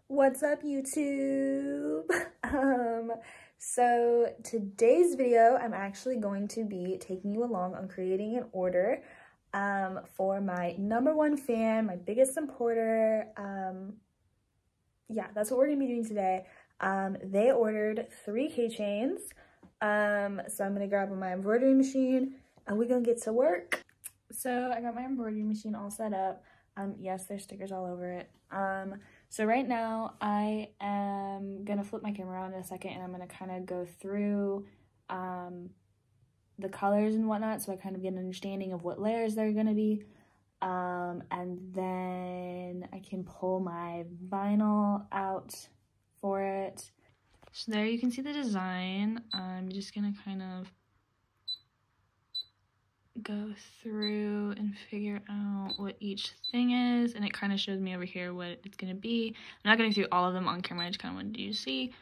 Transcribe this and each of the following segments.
What's up, YouTube? So today's video, I'm actually going to be taking you along on creating an order for my #1 fan, my biggest supporter. Yeah, that's what we're gonna be doing today. They ordered 3 keychains. So I'm gonna grab my embroidery machine and we're gonna get to work. So I got my embroidery machine all set up. Yes, there's stickers all over it. So right now I am gonna flip my camera on in a second and I'm gonna kind of go through the colors and whatnot, so I kind of get an understanding of what layers they're gonna be. And then I can pull my vinyl out for it. So there you can see the design. I'm just gonna kind of go through and figure out what each thing is, and it kind of shows me over here what it's gonna be. I'm not gonna do all of them on camera, I just kind of wanted you to see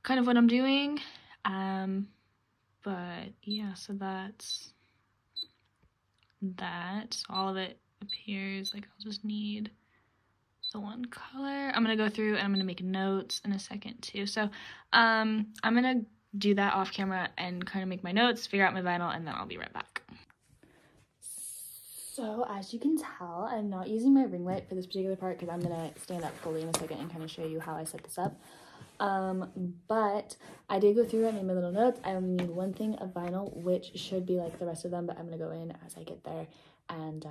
kind of what I'm doing. But yeah, so that's that. So all of it appears like I'll just need the one color. I'm gonna go through and I'm gonna make notes in a second too. So I'm gonna do that off camera and kind of make my notes, figure out my vinyl, and then I'll be right back. So as you can tell, I'm not using my ring light for this particular part because I'm gonna stand up fully in a second and kind of show you how I set this up. But I did go through and made my little notes. I only need one thing of vinyl, which should be like the rest of them, but I'm gonna go in as I get there and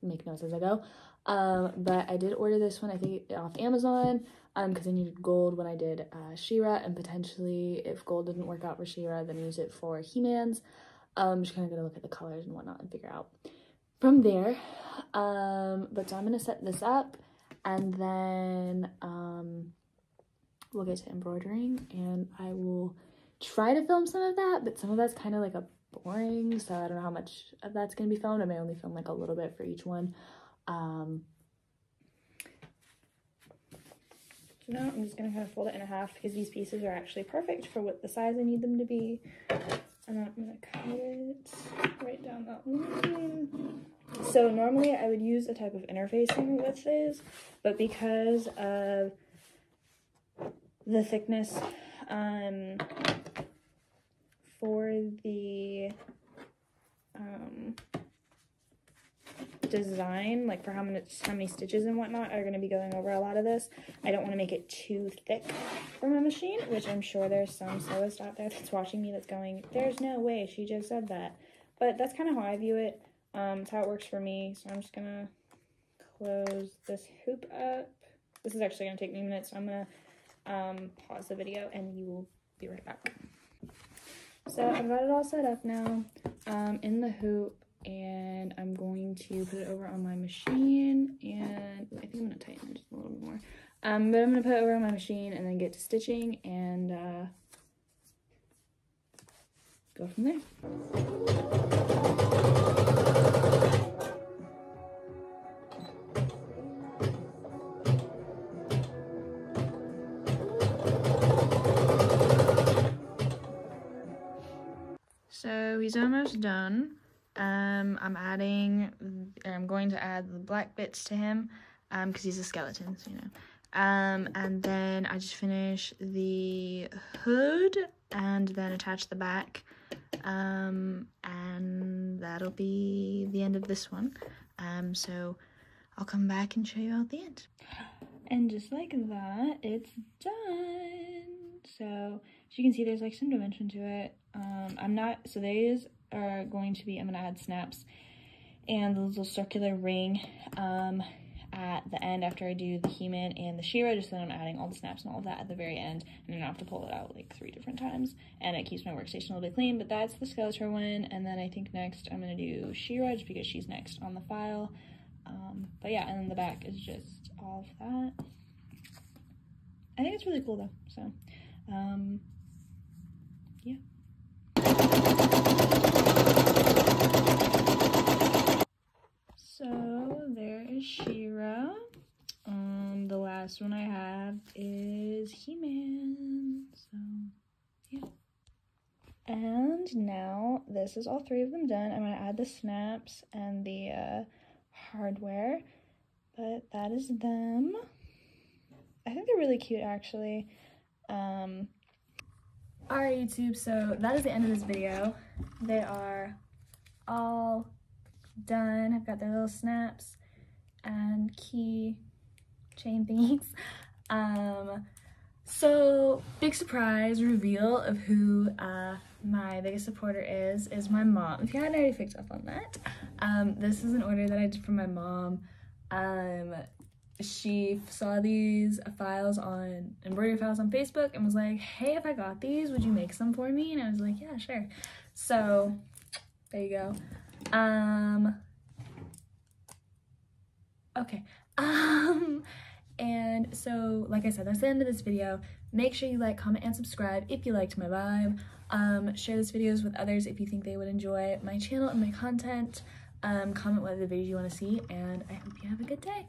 make notes as I go. But I did order this one, I think off Amazon, because I needed gold when I did She-Ra, and potentially if gold didn't work out for She-Ra, then use it for He-Man's. Just kind of gonna look at the colors and whatnot and figure out from there. But so I'm gonna set this up and then we'll get to embroidering, and I will try to film some of that, but some of that's kind of like a boring, so I don't know how much of that's gonna be filmed. I may only film like a little bit for each one. So now I'm just gonna kind of fold it in half because these pieces are actually perfect for what the size I need them to be. And I'm gonna cut it right down that line. So normally I would use a type of interfacing with this, but because of the thickness for the design, like for how many stitches and whatnot are going to be going over a lot of this, I don't want to make it too thick for my machine, which I'm sure there's some sewist out there that's watching me that's going, there's no way she just said that. But that's kind of how I view it. It's how it works for me. So I'm just gonna close this hoop up. This is actually gonna take me a minute, so I'm gonna pause the video and you will be right back. So I've got it all set up now in the hoop, and I'm going to put it over on my machine, and I think I'm gonna tighten it just a little bit more. But I'm gonna put it over on my machine and then get to stitching and go from there. So he's almost done. I'm going to add the black bits to him because he's a skeleton, so you know. And then I just finish the hood and then attach the back. And that'll be the end of this one. So I'll come back and show you at the end. And just like that, it's done. So as you can see, there's like some dimension to it. So these are going to be, I'm gonna add snaps and the little circular ring at the end after I do the He-Man and the She-Ra, just then I'm adding all the snaps and all of that at the very end, and I don't have to pull it out like 3 different times, and it keeps my workstation a little bit clean. But that's the Skeletor one, and then I think next I'm gonna do She-Ra just because she's next on the file. But yeah, and then the back is just all of that. I think it's really cool though, so yeah. So there is She-Ra. The last one I have is He-Man, so yeah. And now this is all 3 of them done. I'm gonna add the snaps and the hardware. But that is them. I think they're really cute, actually. Alright, YouTube, so that is the end of this video. They are all done. I've got their little snaps and key chain thingies. So big surprise reveal of who my biggest supporter is my mom. If you hadn't already picked up on that, this is an order that I did for my mom. She saw these embroidery files on Facebook and was like, hey, if I got these, would you make some for me? And I was like, yeah, sure. So there you go. Okay. And so, like I said, that's the end of this video. Make sure you like, comment, and subscribe if you liked my vibe. Share this videos with others if you think they would enjoy my channel and my content. Comment what other videos you want to see, and I hope you have a good day.